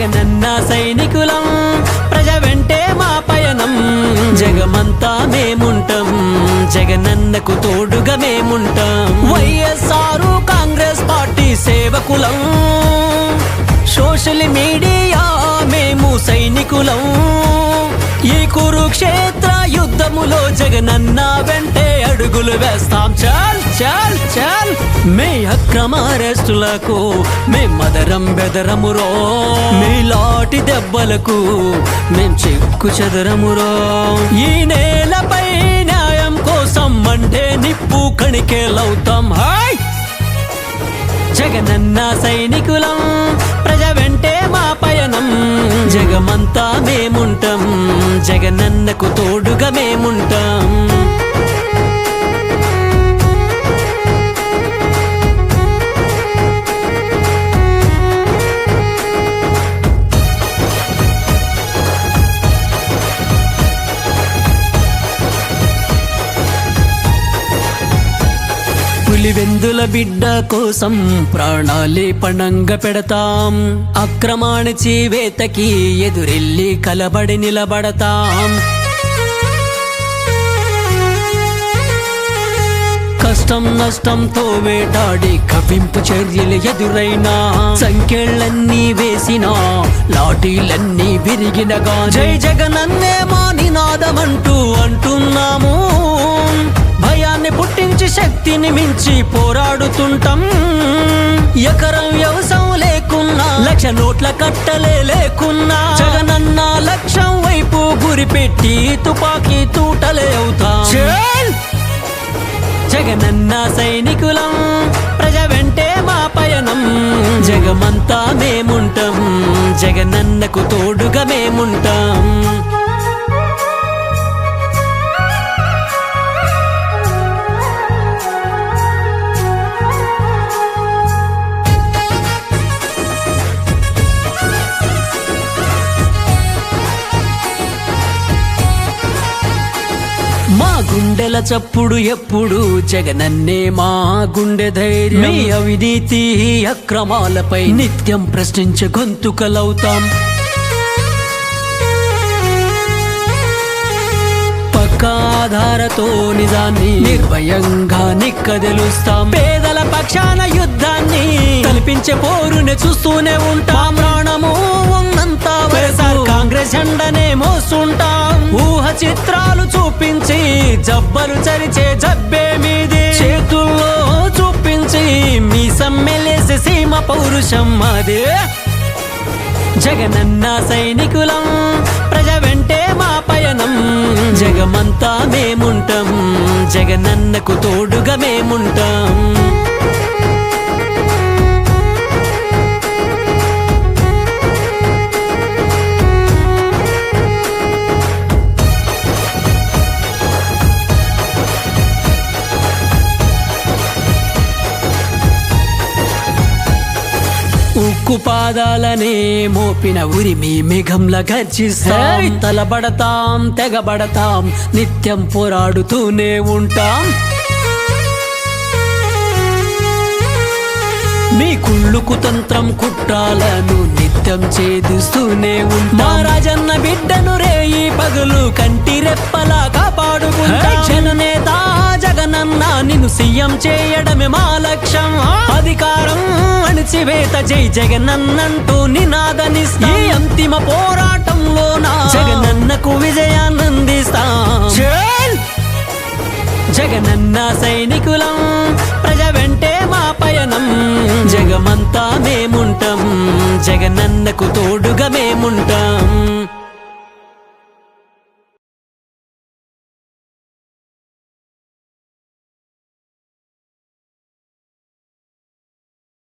జగనన్న సైనికులం, ప్రజ వెంటే మా పయనం. జగమంతా మేముంటాం, జగనన్నకు తోడుగా మేముంటాం. వైఎస్ఆర్ కాంగ్రెస్ పార్టీ సేవకులం, సోషల్ మీడియా మేము సైనికులం. ఈ కురుక్షేత్ర యుద్ధములో జగనన్న వెంటే అడుగులు వేస్తాం. చాల్ చాల్ చాల్ మే అక్రమ అరెస్టులకు మేం మదరం బెదరమురో, మీలాటి దెబ్బలకు మేం చెక్కు చెదరమురో. ఈ నేలపై న్యాయం కోసం అంటే నిప్పు కణికేలవుతాం. హాయ్ జగనన్న సైనికులం, ప్రజ వెంటే మా పయనం. జగమంతా మేముంటాం, జగనన్నకు తోడుగా మేముంటాం. పులివెందుల బిడ్డ కోసం ప్రాణాలే పణంగా పెడతాం. అక్రమాణిచి వేతకి ఎదురెళ్ళి కలబడి నిలబడతాం. కష్టం నష్టంతో వేటాడి కవింపు చర్యలు ఎదురైనా, సంఖ్యలన్నీ వేసినా, లాఠీలన్నీ విరిగినగా జై జగనన్నే మా నినాదమంటూ అంటున్నాము. భయాన్ని పుట్టించి శక్తిని మించి పోరాడుతుంటాం. ఎకరం వ్యవసాయం లేకున్నా, 1,00,000 నోట్ల కట్టలే లేకున్నా, జగనన్న లక్ష్యం వైపు గురిపెట్టి తుపాకీ తూటలే అవుతాం. జగనన్న సైనికులం, ప్రజ వెంటే మా పయనం. జగమంతా మేముంటాం, జగనన్నకు తోడుగా మేముంటాం. మా గుండెల చప్పుడు ఎప్పుడు జగనన్నే మా గుండె ధైర్యం. మీ అవినీతి అక్రమాలపై నిత్యం ప్రశ్నించే గొంతుకలవుతాం. పక్కా ఆధారతో నిజాన్ని నిర్భయంగా నిక్కదెలుస్తాం. పేదల పక్షాన యుద్ధాన్ని కల్పించే పోరుని చూస్తూనే ఉంటాం. ప్రాణము ఉన్నంత వరకు కాంగ్రెస్ జెండనే మోస్తుంటాం. ఊహ చిత్రాలు చూపించి జబ్బలు చరిచే జబ్బే మీది, చేతుల్లో చూపించి మీ సమ్మెలేసే సీమ పౌరుషం మాదే. జగనన్న సైనికులం, ప్రజ వెంటే మా పయనం. జగమంతా మేముంటాం, జగనన్నకు తోడుగా మేముంటాం. ఉక్కు పాదాలనే మోపిన ఉరిమి మేఘంలా గర్జిస్తాం. తలబడతాం, తెగబడతాం, నిత్యం పోరాడుతూనే ఉంటాం. మీ కుళ్ళు కుతంత్రం కుట్రాలను నిత్యం ఛేదిస్తూనే ఉంటాం. రాజన్న బిడ్డను రేయి పగులు కంటి రెప్పలా కాపాడుకుంటాం. జననేత జగనన్న నిన్ను సీఎం చేయడమే మా లక్ష్యం. అధికారం అణిచివేత జై జగనన్నంటూ నినాదనిస్తాం. ఈ అంతిమ పోరాటంలోన జగనన్నకు విజయాన్నందిస్తాం. జగనన్న సైనికులం, ప్రజ వెంటే మా పయనం. జగమంతా మేముంటాం, జగనన్నకు